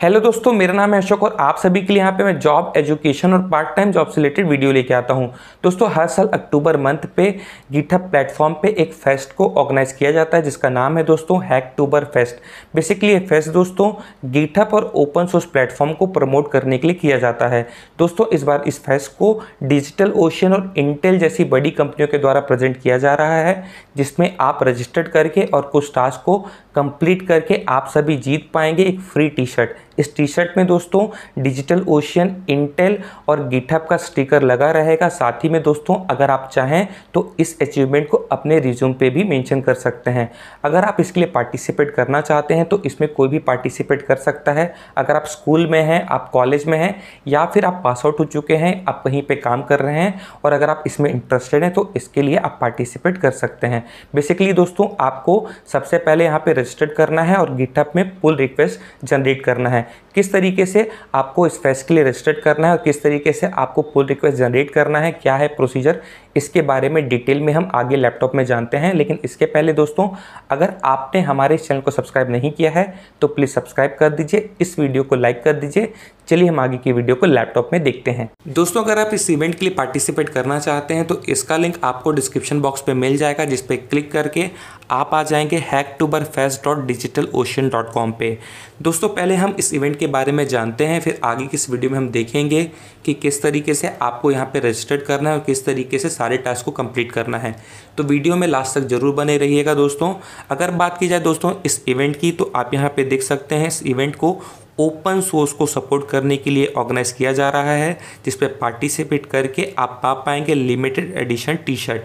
Hello दोस्तों, मेरा नाम है अशोक और आप सभी के लिए यहाँ पे मैं जॉब, एजुकेशन और पार्ट टाइम जॉब से रिलेटेड वीडियो लेके आता हूँ। दोस्तों, हर साल अक्टूबर मंथ पे गिटहब प्लेटफॉर्म पे एक फेस्ट को ऑर्गेनाइज किया जाता है जिसका नाम है दोस्तों हैकटूबर फेस्ट। बेसिकली ये फेस्ट दोस्तों गिटहब और ओपन सोर्स प्लेटफॉर्म को प्रमोट करने के लिए किया जाता है। दोस्तों, इस बार इस फेस्ट को डिजिटल ओशन और इंटेल जैसी बड़ी कंपनियों के द्वारा प्रेजेंट किया जा रहा है, जिसमें आप रजिस्टर्ड करके और कुछ टास्क को कंप्लीट करके आप सभी जीत पाएंगे एक फ्री टी शर्ट। इस टी शर्ट में दोस्तों डिजिटल ओशन, इंटेल और गिटहब का स्टिकर लगा रहेगा। साथ ही में दोस्तों अगर आप चाहें तो इस अचीवमेंट को अपने रिज्यूम पे भी मेंशन कर सकते हैं। अगर आप इसके लिए पार्टिसिपेट करना चाहते हैं तो इसमें कोई भी पार्टिसिपेट कर सकता है। अगर आप स्कूल में हैं, आप कॉलेज में हैं या फिर आप पास आउट हो चुके हैं, आप कहीं पे काम कर रहे हैं और अगर आप इसमें इंटरेस्टेड हैं तो इसके लिए आप पार्टिसिपेट कर सकते हैं। बेसिकली दोस्तों आपको सबसे पहले यहाँ पे रजिस्टर्ड करना है और गिटहब में पुल रिक्वेस्ट जनरेट करना है। किस तरीके से आपको इस फेस्ट के लिए रजिस्टर्ड करना है और किस तरीके से आपको पुल रिक्वेस्ट जनरेट करना है, क्या है प्रोसीजर, इसके बारे में डिटेल में हम आगे लैपटॉप में जानते हैं। लेकिन इसके पहले दोस्तों अगर आपने हमारे इस चैनल को सब्सक्राइब नहीं किया है तो प्लीज़ सब्सक्राइब कर दीजिए, इस वीडियो को लाइक कर दीजिए। चलिए हम आगे की वीडियो को लैपटॉप में देखते हैं। दोस्तों, अगर आप इस इवेंट के लिए पार्टिसिपेट करना चाहते हैं तो इसका लिंक आपको डिस्क्रिप्शन बॉक्स पे मिल जाएगा, जिस पे क्लिक करके आप आ जाएंगे hacktoberfest.digitalocean.com पे। दोस्तों, पहले हम इस इवेंट के बारे में जानते हैं, फिर आगे की इस वीडियो में हम देखेंगे कि किस तरीके से आपको यहाँ पे रजिस्टर्ड करना है और किस तरीके से सारे टास्क को कंप्लीट करना है। तो वीडियो में लास्ट तक जरूर बने रहिएगा। दोस्तों, अगर बात की जाए दोस्तों इस इवेंट की, तो आप यहाँ पे देख सकते हैं इस इवेंट को ओपन सोर्स को सपोर्ट करने के लिए ऑर्गेनाइज किया जा रहा है, जिस पे पार्टिसिपेट करके आप पा पाएंगे लिमिटेड एडिशन टी शर्ट।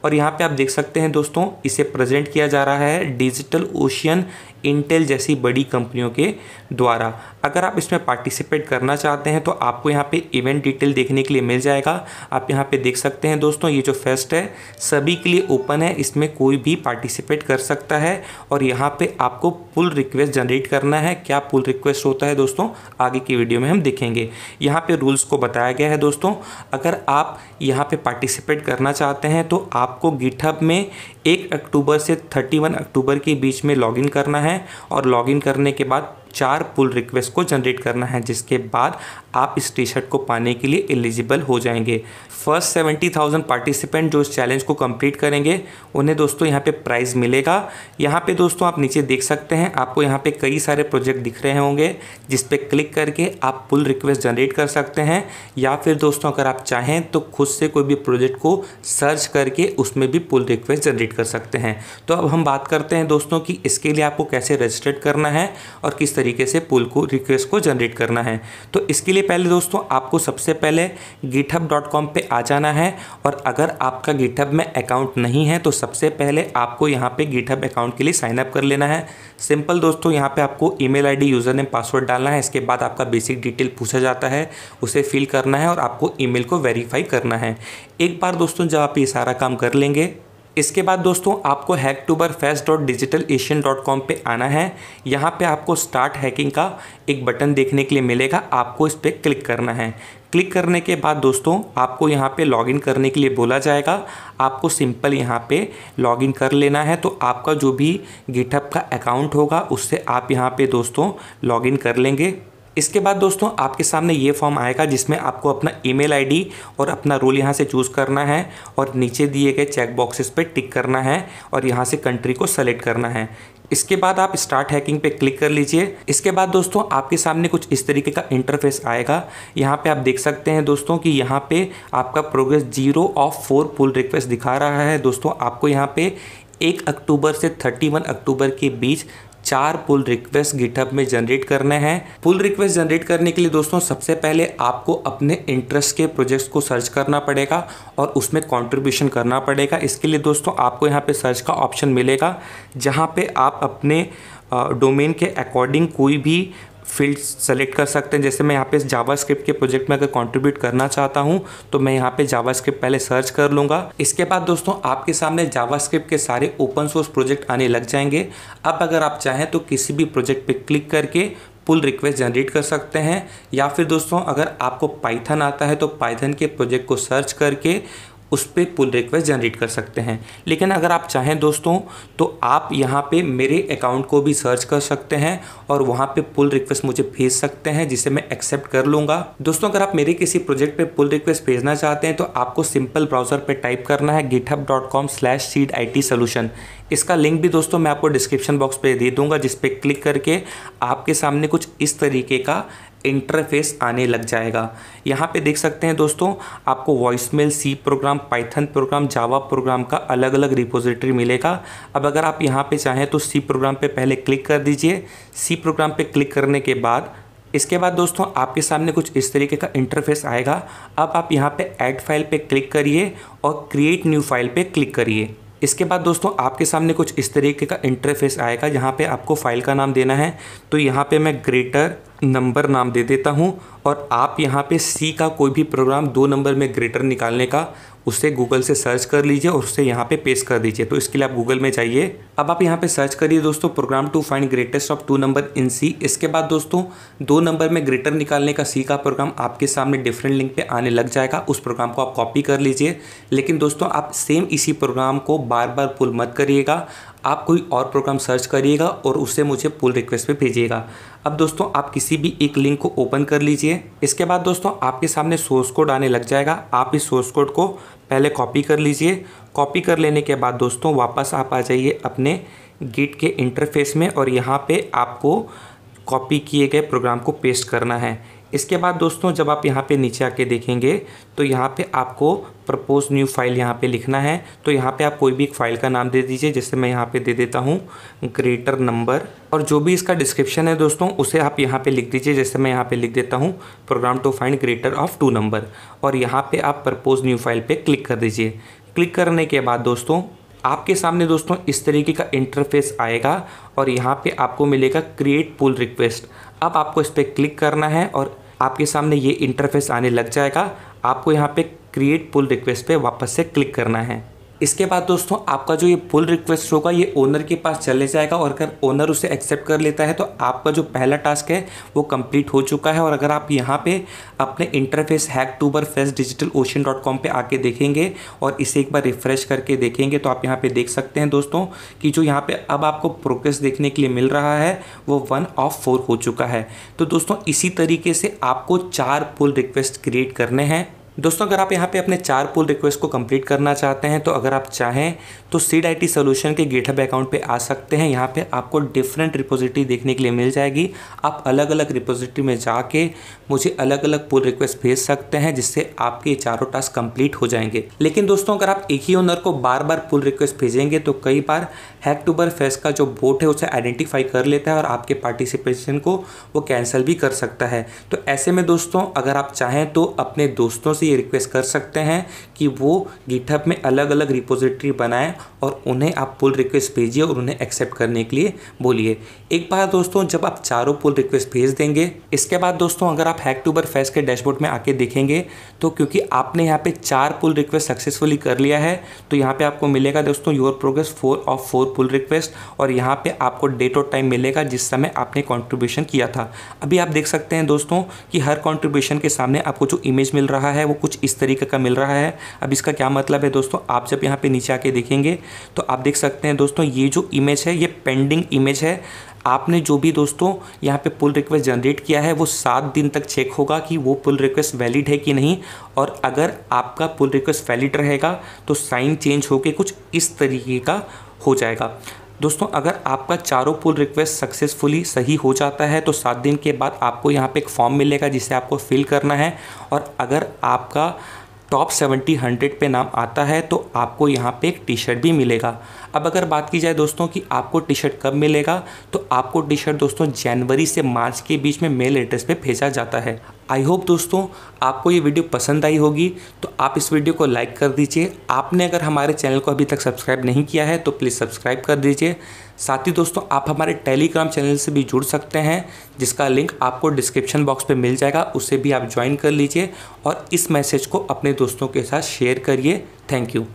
और यहाँ पे आप देख सकते हैं दोस्तों इसे प्रेजेंट किया जा रहा है डिजिटल ओशियन, इंटेल जैसी बड़ी कंपनियों के द्वारा। अगर आप इसमें पार्टिसिपेट करना चाहते हैं तो आपको यहाँ पे इवेंट डिटेल देखने के लिए मिल जाएगा। आप यहाँ पे देख सकते हैं दोस्तों ये जो फेस्ट है सभी के लिए ओपन है, इसमें कोई भी पार्टिसिपेट कर सकता है। और यहाँ पे आपको पुल रिक्वेस्ट जनरेट करना है। क्या पुल रिक्वेस्ट होता है दोस्तों आगे की वीडियो में हम देखेंगे। यहाँ पे रूल्स को बताया गया है दोस्तों। अगर आप यहाँ पे पार्टिसिपेट करना चाहते हैं तो आपको गिटहब में 1 अक्टूबर से 31 अक्टूबर के बीच में लॉगिन करना है और लॉगिन करने के बाद 4 पुल रिक्वेस्ट को जनरेट करना है, जिसके बाद आप इस टी शर्ट को पाने के लिए एलिजिबल हो जाएंगे। फर्स्ट 70,000 पार्टिसिपेंट जो इस चैलेंज को कंप्लीट करेंगे उन्हें दोस्तों यहाँ पे प्राइज़ मिलेगा। यहाँ पे दोस्तों आप नीचे देख सकते हैं, आपको यहाँ पे कई सारे प्रोजेक्ट दिख रहे होंगे जिस पे क्लिक करके आप पुल रिक्वेस्ट जनरेट कर सकते हैं, या फिर दोस्तों अगर आप चाहें तो खुद से कोई भी प्रोजेक्ट को सर्च करके उसमें भी पुल रिक्वेस्ट जनरेट कर सकते हैं। तो अब हम बात करते हैं दोस्तों कि इसके लिए आपको कैसे रजिस्टर्ड करना है और किस तरीके से पुल को रिक्वेस्ट को जनरेट करना है। तो इसके लिए पहले दोस्तों आपको सबसे पहले github.com पे आ जाना है। और अगर आपका गिटहब में अकाउंट नहीं है तो सबसे पहले आपको यहाँ पे गिटहब अकाउंट के लिए साइन अप कर लेना है। सिंपल दोस्तों, यहाँ पे आपको email ID, user name, password डालना है। इसके बाद आपका बेसिक डिटेल पूछा जाता है, उसे फिल करना है और आपको ईमेल को वेरीफाई करना है। एक बार दोस्तों जब आप ये सारा काम कर लेंगे, इसके बाद दोस्तों आपको hacktoberfest.digitalocean.com पे आना है। यहाँ पे आपको स्टार्ट हैकिंग का एक बटन देखने के लिए मिलेगा, आपको इस पर क्लिक करना है। क्लिक करने के बाद दोस्तों आपको यहाँ पे लॉगिन करने के लिए बोला जाएगा। आपको सिंपल यहाँ पे लॉगिन कर लेना है। तो आपका जो भी गिटहब का अकाउंट होगा उससे आप यहाँ पे दोस्तों लॉगिन कर लेंगे। इसके बाद दोस्तों आपके सामने ये फॉर्म आएगा जिसमें आपको अपना ईमेल आईडी और अपना रोल यहाँ से चूज़ करना है और नीचे दिए गए चेक बॉक्सेस पे टिक करना है और यहाँ से कंट्री को सेलेक्ट करना है। इसके बाद आप स्टार्ट हैकिंग पे क्लिक कर लीजिए। इसके बाद दोस्तों आपके सामने कुछ इस तरीके का इंटरफेस आएगा। यहाँ पे आप देख सकते हैं दोस्तों कि यहाँ पे आपका प्रोग्रेस 0 ऑफ 4 पुल रिक्वेस्ट दिखा रहा है। दोस्तों आपको यहाँ पे 1 अक्टूबर से 31 अक्टूबर के बीच 4 पुल रिक्वेस्ट गिटहब में जनरेट करने हैं। पुल रिक्वेस्ट जनरेट करने के लिए दोस्तों सबसे पहले आपको अपने इंटरेस्ट के प्रोजेक्ट्स को सर्च करना पड़ेगा और उसमें कंट्रीब्यूशन करना पड़ेगा। इसके लिए दोस्तों आपको यहाँ पे सर्च का ऑप्शन मिलेगा, जहाँ पे आप अपने डोमेन के अकॉर्डिंग कोई भी फील्ड सेलेक्ट कर सकते हैं। जैसे मैं यहाँ पे जावास्क्रिप्ट के प्रोजेक्ट में अगर कंट्रीब्यूट करना चाहता हूँ तो मैं यहाँ पे जावास्क्रिप्ट पहले सर्च कर लूँगा। इसके बाद दोस्तों आपके सामने जावास्क्रिप्ट के सारे ओपन सोर्स प्रोजेक्ट आने लग जाएंगे। अब अगर आप चाहें तो किसी भी प्रोजेक्ट पे क्लिक करके पुल रिक्वेस्ट जनरेट कर सकते हैं, या फिर दोस्तों अगर आपको पाइथन आता है तो पाइथन के प्रोजेक्ट को सर्च करके उस पर पुल रिक्वेस्ट जनरेट कर सकते हैं। लेकिन अगर आप चाहें दोस्तों तो आप यहाँ पे मेरे अकाउंट को भी सर्च कर सकते हैं और वहाँ पे पुल रिक्वेस्ट मुझे भेज सकते हैं, जिसे मैं एक्सेप्ट कर लूँगा। दोस्तों अगर आप मेरे किसी प्रोजेक्ट पे पुल रिक्वेस्ट भेजना चाहते हैं तो आपको सिंपल ब्राउज़र पे टाइप करना है github.com/seeditsolution। इसका लिंक भी दोस्तों मैं आपको डिस्क्रिप्शन बॉक्स पे दे दूंगा, जिस पे क्लिक करके आपके सामने कुछ इस तरीके का इंटरफेस आने लग जाएगा। यहाँ पे देख सकते हैं दोस्तों, आपको voicemail, C program, Python program, Java program का अलग अलग रिपोजिटरी मिलेगा। अब अगर आप यहाँ पे चाहें तो सी प्रोग्राम पे पहले क्लिक कर दीजिए। सी प्रोग्राम पे क्लिक करने के बाद इसके बाद दोस्तों आपके सामने कुछ इस तरीके का इंटरफेस आएगा। अब आप यहाँ पे ऐड फाइल पे क्लिक करिए और क्रिएट न्यू फाइल पे क्लिक करिए। इसके बाद दोस्तों आपके सामने कुछ इस तरीके का इंटरफेस आएगा, जहाँ पे आपको फाइल का नाम देना है। तो यहाँ पे मैं ग्रेटर नंबर नाम दे देता हूँ और आप यहाँ पे सी का कोई भी प्रोग्राम 2 नंबर में ग्रेटर निकालने का उसे गूगल से सर्च कर लीजिए और उसे यहाँ पे पेस्ट कर दीजिए। तो इसके लिए आप गूगल में जाइए। अब आप यहाँ पे सर्च करिए दोस्तों program to find greatest of 2 number in C. इसके बाद दोस्तों 2 नंबर में ग्रेटर निकालने का सी का प्रोग्राम आपके सामने डिफरेंट लिंक पे आने लग जाएगा। उस प्रोग्राम को आप कॉपी कर लीजिए। लेकिन दोस्तों आप सेम इसी प्रोग्राम को बार बार पुल मत करिएगा, आप कोई और प्रोग्राम सर्च करिएगा और उससे मुझे पुल रिक्वेस्ट पे भेजिएगा। अब दोस्तों आप किसी भी एक लिंक को ओपन कर लीजिए। इसके बाद दोस्तों आपके सामने सोर्स कोड आने लग जाएगा। आप इस सोर्स कोड को पहले कॉपी कर लीजिए। कॉपी कर लेने के बाद दोस्तों वापस आप आ जाइए अपने गिट के इंटरफेस में और यहाँ पे आपको कॉपी किए गए प्रोग्राम को पेस्ट करना है। इसके बाद दोस्तों जब आप यहाँ पे नीचे आके देखेंगे तो यहाँ पे आपको प्रपोज न्यू फाइल यहाँ पे लिखना है। तो यहाँ पे आप कोई भी एक फाइल का नाम दे दीजिए, जैसे मैं यहाँ पे दे देता हूँ ग्रेटर नंबर, और जो भी इसका डिस्क्रिप्शन है दोस्तों उसे आप यहाँ पे लिख दीजिए। जैसे मैं यहाँ पे लिख देता हूँ program to find greater of 2 number, और यहाँ पे आप प्रपोज न्यू फाइल पे क्लिक कर दीजिए। क्लिक करने के बाद दोस्तों आपके सामने दोस्तों इस तरीके का इंटरफेस आएगा और यहाँ पे आपको मिलेगा क्रिएट पुल रिक्वेस्ट। अब आपको इस पर क्लिक करना है और आपके सामने ये इंटरफेस आने लग जाएगा। आपको यहाँ पे क्रिएट पुल रिक्वेस्ट पे वापस से क्लिक करना है। इसके बाद दोस्तों आपका जो ये पुल रिक्वेस्ट होगा ये ओनर के पास चले जाएगा और अगर ओनर उसे एक्सेप्ट कर लेता है तो आपका जो पहला टास्क है वो कंप्लीट हो चुका है। और अगर आप यहाँ पे अपने इंटरफेस hacktoberfest.digitalocean.com पे आके देखेंगे और इसे एक बार रिफ्रेश करके देखेंगे तो आप यहाँ पे देख सकते हैं दोस्तों कि जो यहाँ पे अब आपको प्रोग्रेस देखने के लिए मिल रहा है वो 1 of 4 हो चुका है। तो दोस्तों इसी तरीके से आपको 4 पुल रिक्वेस्ट क्रिएट करने हैं। दोस्तों अगर आप यहाँ पे अपने 4 पुल रिक्वेस्ट को कंप्लीट करना चाहते हैं तो अगर आप चाहें तो सीड IT सॉल्यूशन के गिटहब अकाउंट पे आ सकते हैं। यहाँ पे आपको डिफरेंट रिपोजिटरी देखने के लिए मिल जाएगी। आप अलग अलग रिपोजिटरी में जाके मुझे अलग अलग पुल रिक्वेस्ट भेज सकते हैं, जिससे आपके चारों टास्क कंप्लीट हो जाएंगे। लेकिन दोस्तों अगर आप एक ही ओनर को बार बार पुल रिक्वेस्ट भेजेंगे तो कई बार हैकटूबरफेस्ट का जो बोट है उसे आइडेंटिफाई कर लेता है और आपके पार्टिसिपेशन को वो कैंसिल भी कर सकता है। तो ऐसे में दोस्तों अगर आप चाहें तो अपने दोस्तों से ये रिक्वेस्ट कर सकते हैं कि वो गिटहब में अलग अलग रिपोजिटरी बनाएं और उन्हें आप पुल रिक्वेस्ट भेजिए और उन्हें एक्सेप्ट करने के लिए बोलिए। एक बार दोस्तों जब आप चारों पुल रिक्वेस्ट भेज देंगे, इसके बाद दोस्तों अगर आप हैकटूबरफेस्ट के डैशबोर्ड में आके देखेंगे तो क्योंकि आपने यहाँ पे 4 पुल रिक्वेस्ट सक्सेसफुली कर लिया है तो यहाँ पे आपको मिलेगा दोस्तों your progress 4 of 4 pull request, और यहाँ पे आपको डेट और टाइम मिलेगा जिस समय आपने कॉन्ट्रीब्यूशन किया था। अभी आप देख सकते हैं दोस्तों कि हर कॉन्ट्रीब्यूशन के सामने आपको जो इमेज मिल रहा है वो कुछ इस तरीके का मिल रहा है। अब इसका क्या मतलब है दोस्तों, आप जब यहाँ पे नीचे आके देखेंगे तो आप देख सकते हैं दोस्तों ये जो इमेज है ये पेंडिंग इमेज है। आपने जो भी दोस्तों यहाँ पे पुल रिक्वेस्ट जनरेट किया है वो 7 दिन तक चेक होगा कि वो पुल रिक्वेस्ट वैलिड है कि नहीं, और अगर आपका पुल रिक्वेस्ट वैलिड रहेगा तो साइन चेंज होके कुछ इस तरीके का हो जाएगा। दोस्तों अगर आपका चारों पुल रिक्वेस्ट सक्सेसफुली सही हो जाता है तो 7 दिन के बाद आपको यहाँ पे एक फॉर्म मिलेगा जिसे आपको फिल करना है, और अगर आपका टॉप 70-100 पे नाम आता है तो आपको यहाँ पे एक टी शर्ट भी मिलेगा। अब अगर बात की जाए दोस्तों कि आपको टी शर्ट कब मिलेगा, तो आपको टी शर्ट दोस्तों जनवरी से मार्च के बीच में मेल एड्रेस पे भेजा जाता है। आई होप दोस्तों आपको ये वीडियो पसंद आई होगी, तो आप इस वीडियो को लाइक कर दीजिए। आपने अगर हमारे चैनल को अभी तक सब्सक्राइब नहीं किया है तो प्लीज़ सब्सक्राइब कर दीजिए। साथ ही दोस्तों आप हमारे टेलीग्राम चैनल से भी जुड़ सकते हैं, जिसका लिंक आपको डिस्क्रिप्शन बॉक्स पे मिल जाएगा, उसे भी आप ज्वाइन कर लीजिए और इस मैसेज को अपने दोस्तों के साथ शेयर करिए। Thank you.